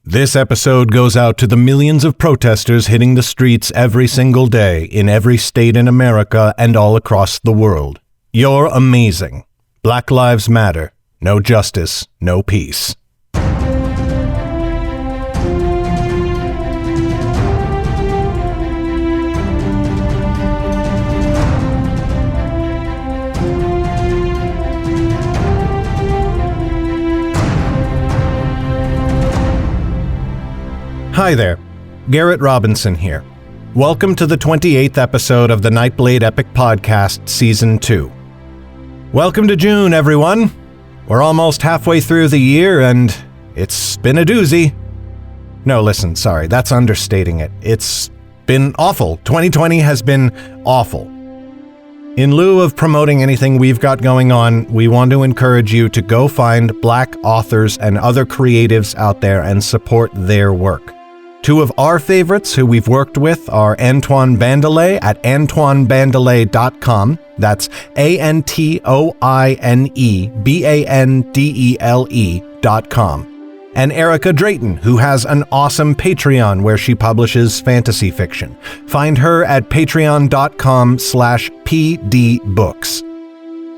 This episode goes out to the millions of protesters hitting the streets every single day in every state in America and all across the world. You're amazing. Black Lives Matter. No justice, no peace. Hi there, Garrett Robinson here. Welcome to the 28th episode of the Nightblade Epic Podcast Season 2. Welcome to June, everyone. We're almost halfway through the year and it's been a doozy. No, listen, sorry, that's understating it. It's been awful. 2020 has been awful. In lieu of promoting anything we've got going on, we want to encourage you to go find Black authors and other creatives out there and support their work. Two of our favorites who we've worked with are Antoine Bandelet at AntoineBandelet.com. That's AntoineBandele.com. And Erica Drayton, who has an awesome Patreon where she publishes fantasy fiction. Find her at patreon.com/pdbooks.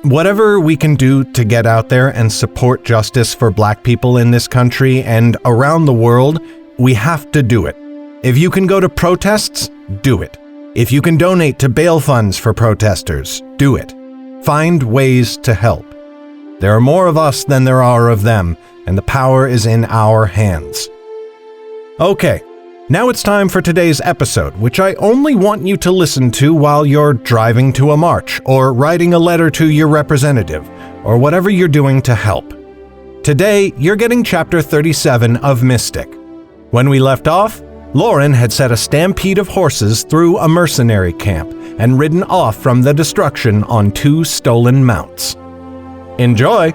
Whatever we can do to get out there and support justice for Black people in this country and around the world, we have to do it. If you can go to protests, do it. If you can donate to bail funds for protesters, do it. Find ways to help. There are more of us than there are of them, and the power is in our hands. Okay, now it's time for today's episode, which I only want you to listen to while you're driving to a march, or writing a letter to your representative, or whatever you're doing to help. Today, you're getting Chapter 37 of Mystic. When we left off, Lauren had set a stampede of horses through a mercenary camp and ridden off from the destruction on 2 stolen mounts. Enjoy!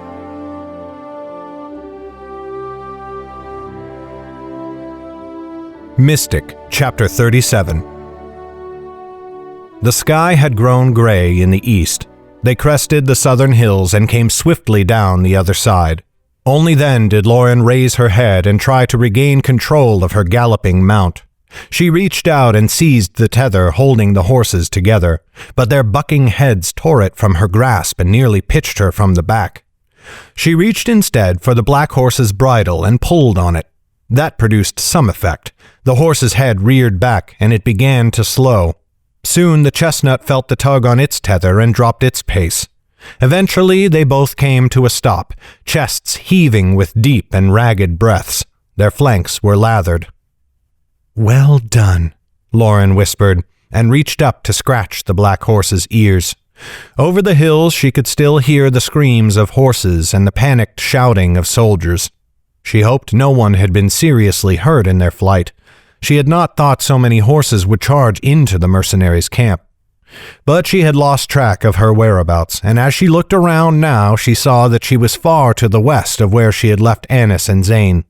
Mystic, Chapter 37. The sky had grown gray in the east. They crested the southern hills and came swiftly down the other side. Only then did Lauren raise her head and try to regain control of her galloping mount. She reached out and seized the tether holding the horses together, but their bucking heads tore it from her grasp and nearly pitched her from the back. She reached instead for the black horse's bridle and pulled on it. That produced some effect. The horse's head reared back and it began to slow. Soon the chestnut felt the tug on its tether and dropped its pace. Eventually, they both came to a stop, chests heaving with deep and ragged breaths. Their flanks were lathered. "Well done," Lauren whispered, and reached up to scratch the black horse's ears. Over the hills, she could still hear the screams of horses and the panicked shouting of soldiers. She hoped no one had been seriously hurt in their flight. She had not thought so many horses would charge into the mercenaries' camp. But she had lost track of her whereabouts, and as she looked around now, she saw that she was far to the west of where she had left Annis and Zane.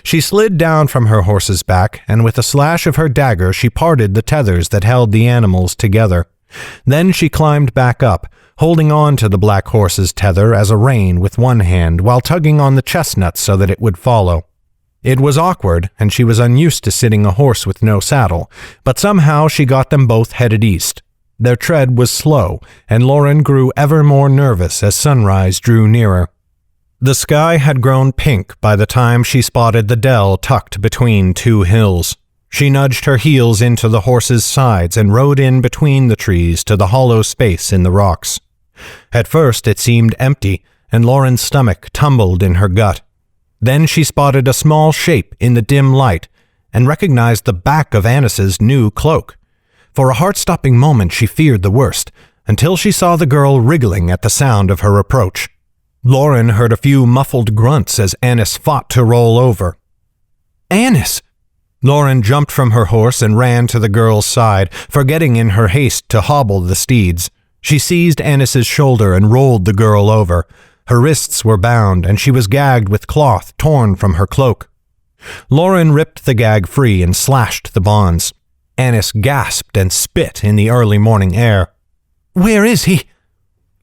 She slid down from her horse's back, and with a slash of her dagger she parted the tethers that held the animals together. Then she climbed back up, holding on to the black horse's tether as a rein with one hand while tugging on the chestnut so that it would follow. It was awkward, and she was unused to sitting a horse with no saddle, but somehow she got them both headed east. Their tread was slow, and Lauren grew ever more nervous as sunrise drew nearer. The sky had grown pink by the time she spotted the dell tucked between 2 hills. She nudged her heels into the horse's sides and rode in between the trees to the hollow space in the rocks. At first it seemed empty, and Lauren's stomach tumbled in her gut. Then she spotted a small shape in the dim light and recognized the back of Annis's new cloak. For a heart-stopping moment she feared the worst, until she saw the girl wriggling at the sound of her approach. Lauren heard a few muffled grunts as Annis fought to roll over. "Annis!" Lauren jumped from her horse and ran to the girl's side, forgetting in her haste to hobble the steeds. She seized Annis's shoulder and rolled the girl over. Her wrists were bound, and she was gagged with cloth torn from her cloak. Lauren ripped the gag free and slashed the bonds. Annis gasped and spit in the early morning air. "Where is he?"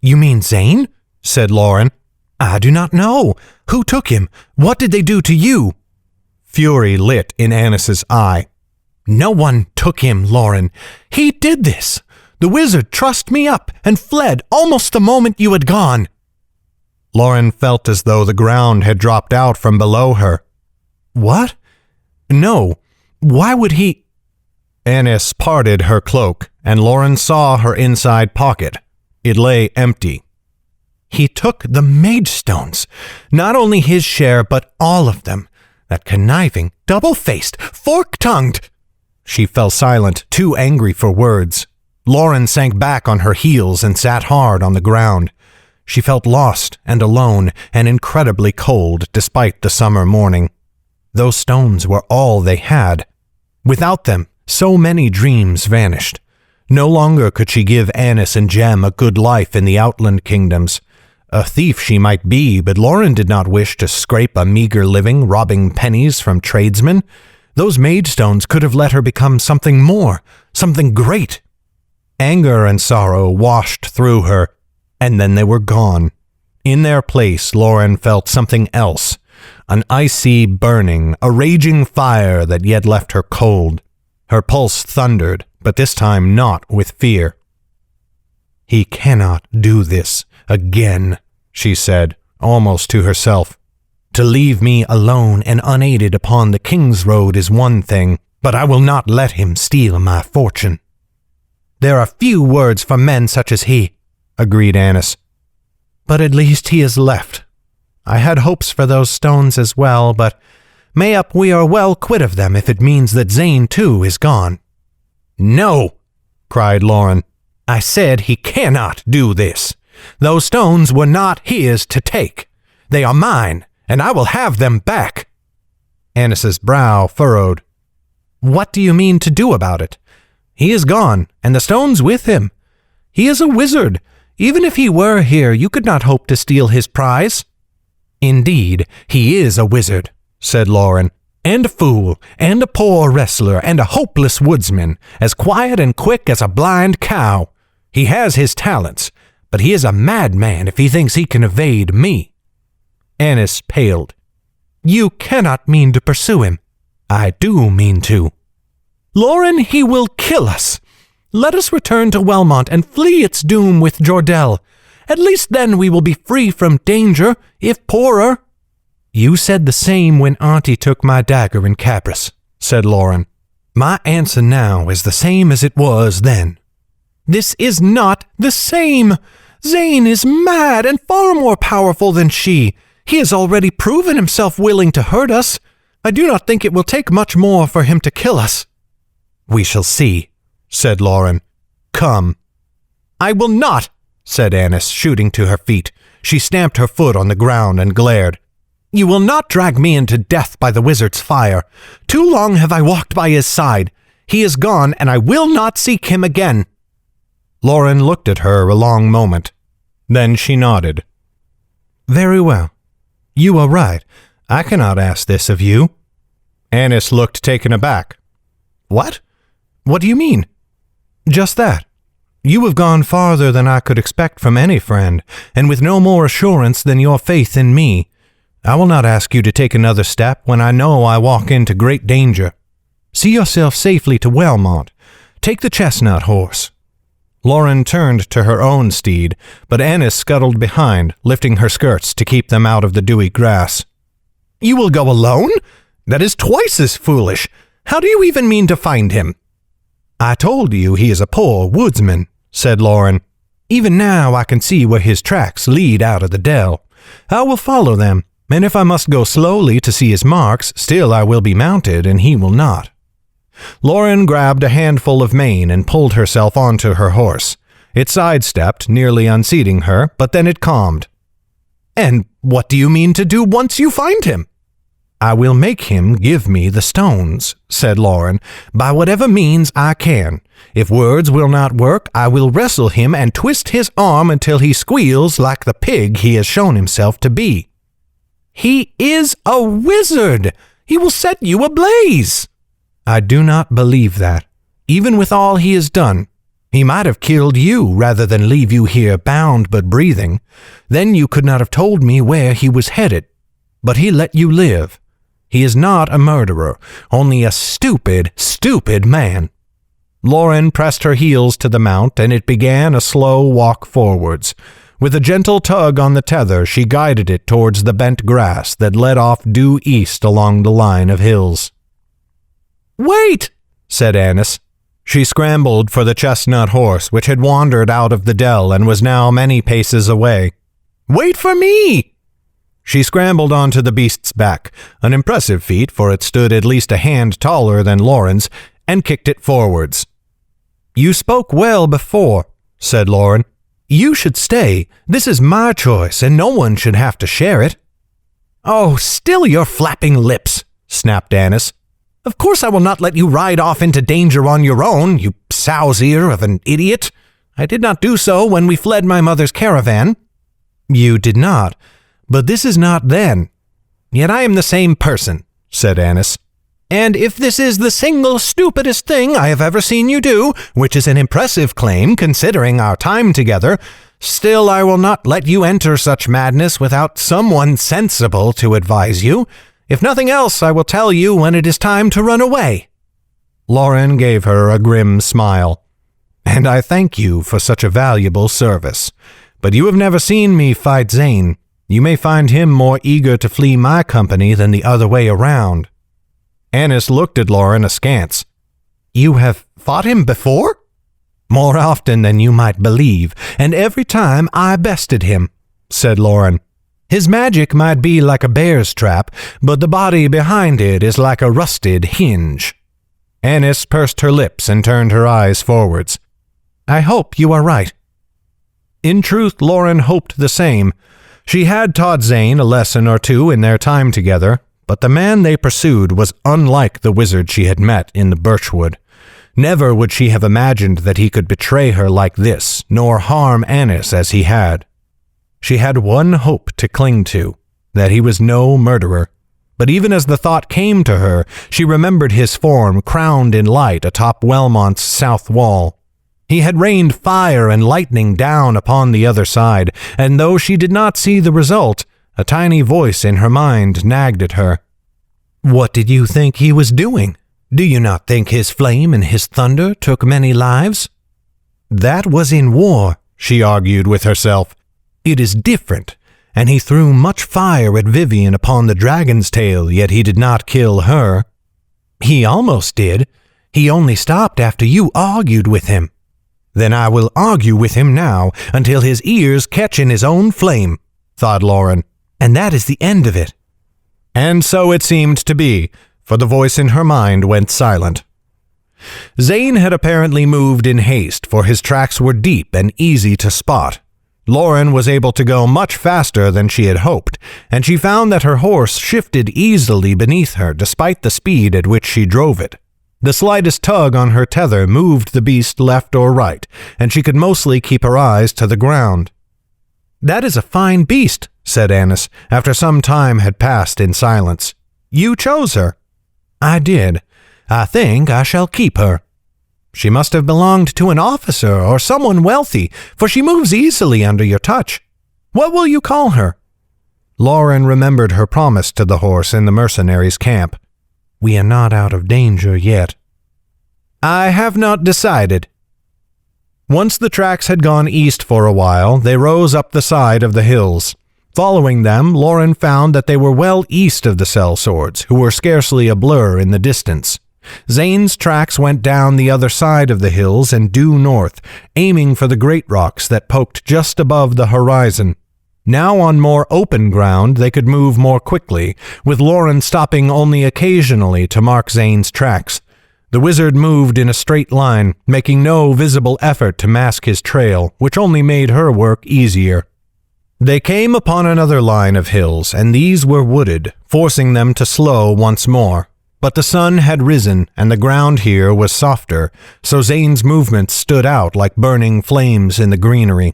"You mean Zane?" said Lauren. "I do not know. Who took him? What did they do to you?" Fury lit in Annis's eye. "No one took him, Lauren. He did this. The wizard trussed me up and fled almost the moment you had gone." Lauren felt as though the ground had dropped out from below her. "What? No. Why would he—" Annis parted her cloak, and Lauren saw her inside pocket. It lay empty. "He took the Magestones. Not only his share, but all of them. That conniving, double-faced, fork-tongued—" She fell silent, too angry for words. Lauren sank back on her heels and sat hard on the ground. She felt lost and alone and incredibly cold despite the summer morning. Those stones were all they had. Without them, so many dreams vanished. No longer could she give Annis and Jem a good life in the Outland Kingdoms. A thief she might be, but Lauren did not wish to scrape a meager living robbing pennies from tradesmen. Those Magestones could have let her become something more, something great. Anger and sorrow washed through her, and then they were gone. In their place, Lauren felt something else, an icy burning, a raging fire that yet left her cold. Her pulse thundered, but this time not with fear. "He cannot do this again," she said, almost to herself. "To leave me alone and unaided upon the King's Road is one thing, but I will not let him steal my fortune." "There are few words for men such as he," agreed Annis. "But at least he is left. I had hopes for those stones as well, but mayhap we are well quit of them if it means that Zane too is gone." "No!" cried Lauren. "I said he cannot do this. Those stones were not his to take. They are mine, and I will have them back." Annis's brow furrowed. "What do you mean to do about it? He is gone, and the stones with him. He is a wizard. Even if he were here, you could not hope to steal his prize." "Indeed, he is a wizard," said Lauren, "and a fool, and a poor wrestler, and a hopeless woodsman, as quiet and quick as a blind cow. He has his talents, but he is a madman if he thinks he can evade me." Annis paled. "You cannot mean to pursue him." "I do mean to." "Lauren, he will kill us. Let us return to Wellmont and flee its doom with Jordell. At least then we will be free from danger, if poorer." "You said the same when Auntie took my dagger in Cabris," said Lauren. "My answer now is the same as it was then." "This is not the same. Zane is mad and far more powerful than she. He has already proven himself willing to hurt us. I do not think it will take much more for him to kill us." "We shall see," said Lauren. "Come." "I will not," said Annis, shooting to her feet. She stamped her foot on the ground and glared. "You will not drag me into death by the wizard's fire. Too long have I walked by his side. He is gone, and I will not seek him again." Lauren looked at her a long moment. Then she nodded. "Very well. You are right. I cannot ask this of you." Annis looked taken aback. "What? What do you mean?" "Just that. You have gone farther than I could expect from any friend, and with no more assurance than your faith in me. I will not ask you to take another step when I know I walk into great danger. See yourself safely to Wellmont. Take the chestnut horse." Lauren turned to her own steed, but Annis scuttled behind, lifting her skirts to keep them out of the dewy grass. "You will go alone? That is twice as foolish. How do you even mean to find him?" "I told you he is a poor woodsman," said Lauren. "Even now I can see where his tracks lead out of the dell. I will follow them, and if I must go slowly to see his marks, still I will be mounted, and he will not." Lauren grabbed a handful of mane and pulled herself onto her horse. It sidestepped, nearly unseating her, but then it calmed. "And what do you mean to do once you find him?" "I will make him give me the stones," said Lauren, "by whatever means I can. If words will not work, I will wrestle him and twist his arm until he squeals like the pig he has shown himself to be." "He is a wizard! He will set you ablaze!" "I do not believe that. Even with all he has done, he might have killed you rather than leave you here bound but breathing. Then you could not have told me where he was headed. But he let you live. He is not a murderer, only a stupid, stupid man. Lauren pressed her heels to the mount, and it began a slow walk forwards. With a gentle tug on the tether, she guided it towards the bent grass that led off due east along the line of hills. "Wait!" said Annis. She scrambled for the chestnut horse, which had wandered out of the dell and was now many paces away. "Wait for me!" She scrambled onto the beast's back, an impressive feat, for it stood at least a hand taller than Lauren's, and kicked it forwards. "You spoke well before," said Lauren. "You should stay. This is my choice, and no one should have to share it." "Oh, still your flapping lips," snapped Annis. "Of course I will not let you ride off into danger on your own, you sow's ear of an idiot. I did not do so when we fled my mother's caravan." "You did not, but this is not then." "Yet I am the same person," said Annis. "And if this is the single stupidest thing I have ever seen you do, which is an impressive claim considering our time together, still I will not let you enter such madness without someone sensible to advise you. If nothing else, I will tell you when it is time to run away." Lauren gave her a grim smile. "And I thank you for such a valuable service. But you have never seen me fight Zane. You may find him more eager to flee my company than the other way around." Annis looked at Lauren askance. "You have fought him before?" "More often than you might believe, and every time I bested him," said Lauren. "His magic might be like a bear's trap, but the body behind it is like a rusted hinge." Annis pursed her lips and turned her eyes forwards. "I hope you are right." In truth, Lauren hoped the same. She had taught Zane a lesson or two in their time together, but the man they pursued was unlike the wizard she had met in the birchwood. Never would she have imagined that he could betray her like this, nor harm Annis as he had. She had one hope to cling to, that he was no murderer. But even as the thought came to her, she remembered his form crowned in light atop Wellmont's south wall. He had rained fire and lightning down upon the other side, and though she did not see the result, a tiny voice in her mind nagged at her. "What did you think he was doing? Do you not think his flame and his thunder took many lives?" "That was in war," she argued with herself. "It is different, and he threw much fire at Vivian upon the dragon's tail, yet he did not kill her." "He almost did. He only stopped after you argued with him." "Then I will argue with him now until his ears catch in his own flame," thought Lauren. "And that is the end of it." And so it seemed to be, for the voice in her mind went silent. Zane had apparently moved in haste, for his tracks were deep and easy to spot. Lauren was able to go much faster than she had hoped, and she found that her horse shifted easily beneath her despite the speed at which she drove it. The slightest tug on her tether moved the beast left or right, and she could mostly keep her eyes to the ground. "That is a fine beast," said Annis, after some time had passed in silence. "You chose her." "I did. I think I shall keep her." "She must have belonged to an officer or someone wealthy, for she moves easily under your touch. What will you call her?" Lauren remembered her promise to the horse in the mercenaries' camp. "We are not out of danger yet." "I have not decided." Once the tracks had gone east for a while, they rose up the side of the hills. Following them, Lauren found that they were well east of the sellswords, who were scarcely a blur in the distance. Zane's tracks went down the other side of the hills and due north, aiming for the great rocks that poked just above the horizon. Now on more open ground, they could move more quickly, with Lauren stopping only occasionally to mark Zane's tracks. The wizard moved in a straight line, making no visible effort to mask his trail, which only made her work easier. They came upon another line of hills, and these were wooded, forcing them to slow once more. But the sun had risen, and the ground here was softer, so Zane's movements stood out like burning flames in the greenery.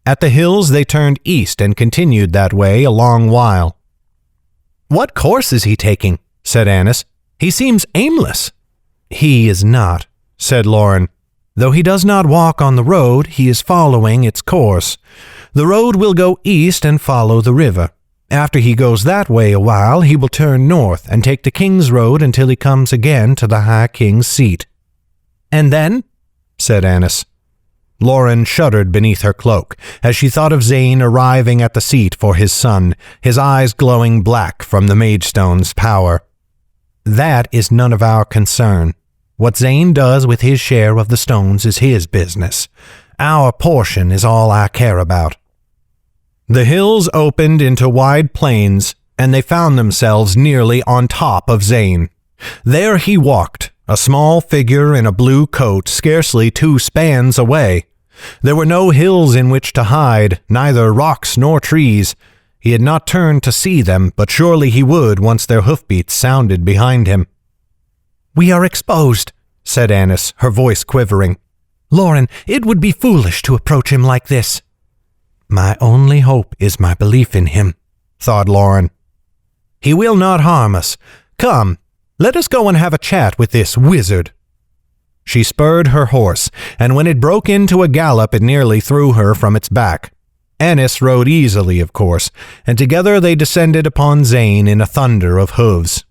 At the hills they turned east and continued that way a long while. "What course is he taking?" said Annis. "He seems aimless." "He is not," said Lauren. "Though he does not walk on the road, he is following its course. The road will go east and follow the river. After he goes that way a while, he will turn north and take the King's Road until he comes again to the High King's seat." "And then?" said Annis. Lauren shuddered beneath her cloak as she thought of Zane arriving at the seat for his son, his eyes glowing black from the Magestone's power. "That is none of our concern. What Zane does with his share of the stones is his business. Our portion is all I care about." The hills opened into wide plains, and they found themselves nearly on top of Zane. There he walked, a small figure in a blue coat scarcely 2 spans away. There were no hills in which to hide, neither rocks nor trees. He had not turned to see them, but surely he would once their hoofbeats sounded behind him. "We are exposed," said Annis, her voice quivering. "Lauren, it would be foolish to approach him like this." "My only hope is my belief in him," thought Lauren. "He will not harm us. Come, let us go and have a chat with this wizard." She spurred her horse, and when it broke into a gallop it nearly threw her from its back. Annis rode easily, of course, and together they descended upon Zane in a thunder of hooves.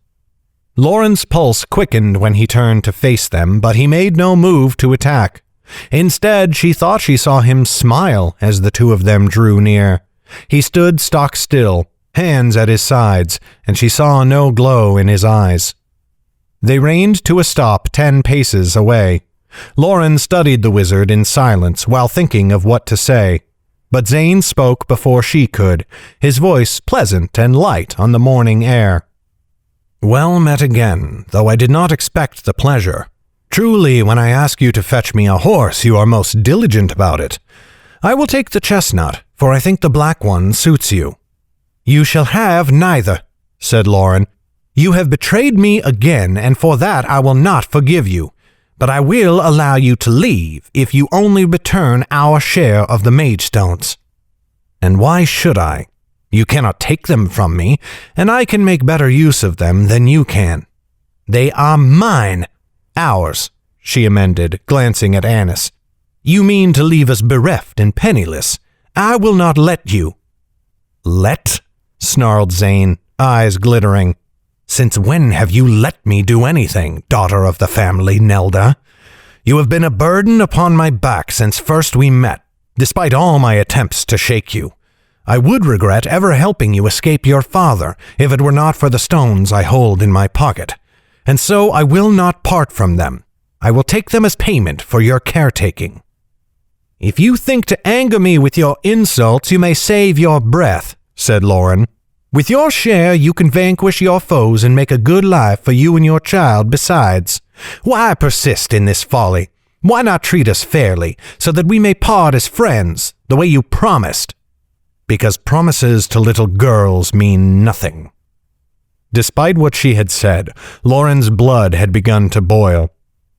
Lauren's pulse quickened when he turned to face them, but he made no move to attack. Instead, she thought she saw him smile as the two of them drew near. He stood stock still, hands at his sides, and she saw no glow in his eyes. They reined to a stop 10 paces away. Lauren studied the wizard in silence while thinking of what to say. But Zane spoke before she could, his voice pleasant and light on the morning air. "Well met again, though I did not expect the pleasure. Truly, when I ask you to fetch me a horse, you are most diligent about it. I will take the chestnut, for I think the black one suits you." "You shall have neither," said Lauren. "You have betrayed me again, and for that I will not forgive you. But I will allow you to leave if you only return our share of the Magestones." "And why should I? You cannot take them from me, and I can make better use of them than you can." "They are mine." "Ours," she amended, glancing at Annis. "You mean to leave us bereft and penniless. I will not let you." "Let?" snarled Zane, eyes glittering. "Since when have you let me do anything, daughter of the family Nelda? You have been a burden upon my back since first we met, despite all my attempts to shake you. I would regret ever helping you escape your father if it were not for the stones I hold in my pocket. And so I will not part from them. I will take them as payment for your caretaking." "If you think to anger me with your insults, you may save your breath," said Lauren. "With your share, you can vanquish your foes and make a good life for you and your child besides. Why persist in this folly? Why not treat us fairly, so that we may part as friends, the way you promised?" "Because promises to little girls mean nothing." Despite what she had said, Lauren's blood had begun to boil.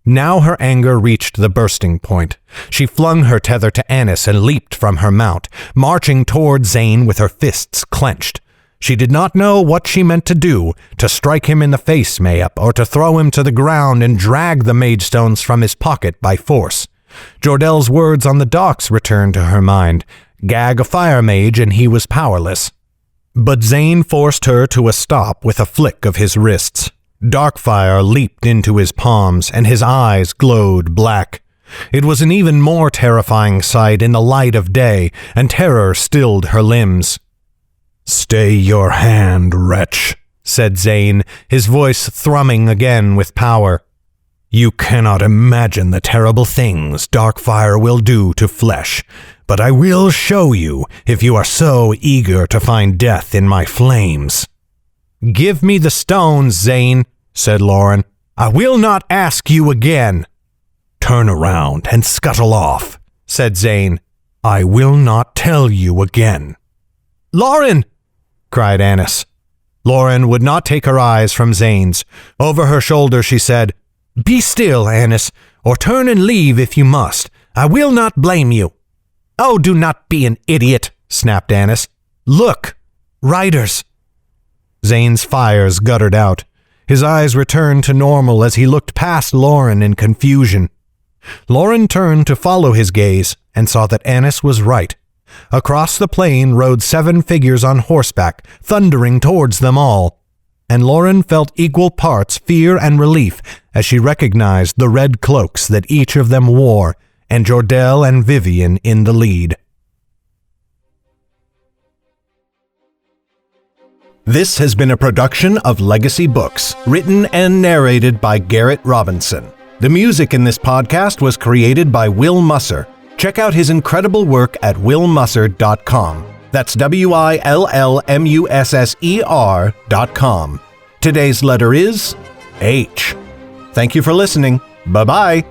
Now her anger reached the bursting point. She flung her tether to Annis and leaped from her mount, marching toward Zane with her fists clenched. She did not know what she meant to do, to strike him in the face, mayhap, or to throw him to the ground and drag the Magestones from his pocket by force. Jordel's words on the docks returned to her mind. Gag a fire mage and he was powerless. But Zane forced her to a stop with a flick of his wrists. Dark fire leaped into his palms, and his eyes glowed black. It was an even more terrifying sight in the light of day, and terror stilled her limbs. "Stay your hand, wretch," said Zane, his voice thrumming again with power. "You cannot imagine the terrible things Darkfire will do to flesh, but I will show you if you are so eager to find death in my flames." "Give me the stones, Zane," said Lauren. "I will not ask you again." "Turn around and scuttle off," said Zane. "I will not tell you again." "Lauren!" cried Annis. Lauren would not take her eyes from Zane's. Over her shoulder she said, "Be still, Annis, or turn and leave if you must. I will not blame you." "Oh, do not be an idiot," snapped Annis. "Look, riders." Zane's fires guttered out. His eyes returned to normal as he looked past Lauren in confusion. Lauren turned to follow his gaze and saw that Annis was right. Across the plain rode 7 figures on horseback, thundering towards them all. And Lauren felt equal parts fear and relief as she recognized the red cloaks that each of them wore, and Jordell and Vivian in the lead. This has been a production of Legacy Books, written and narrated by Garrett Robinson. The music in this podcast was created by Will Musser. Check out his incredible work at willmusser.com. That's WILLMUSSER.com. Today's letter is H. Thank you for listening. Bye-bye.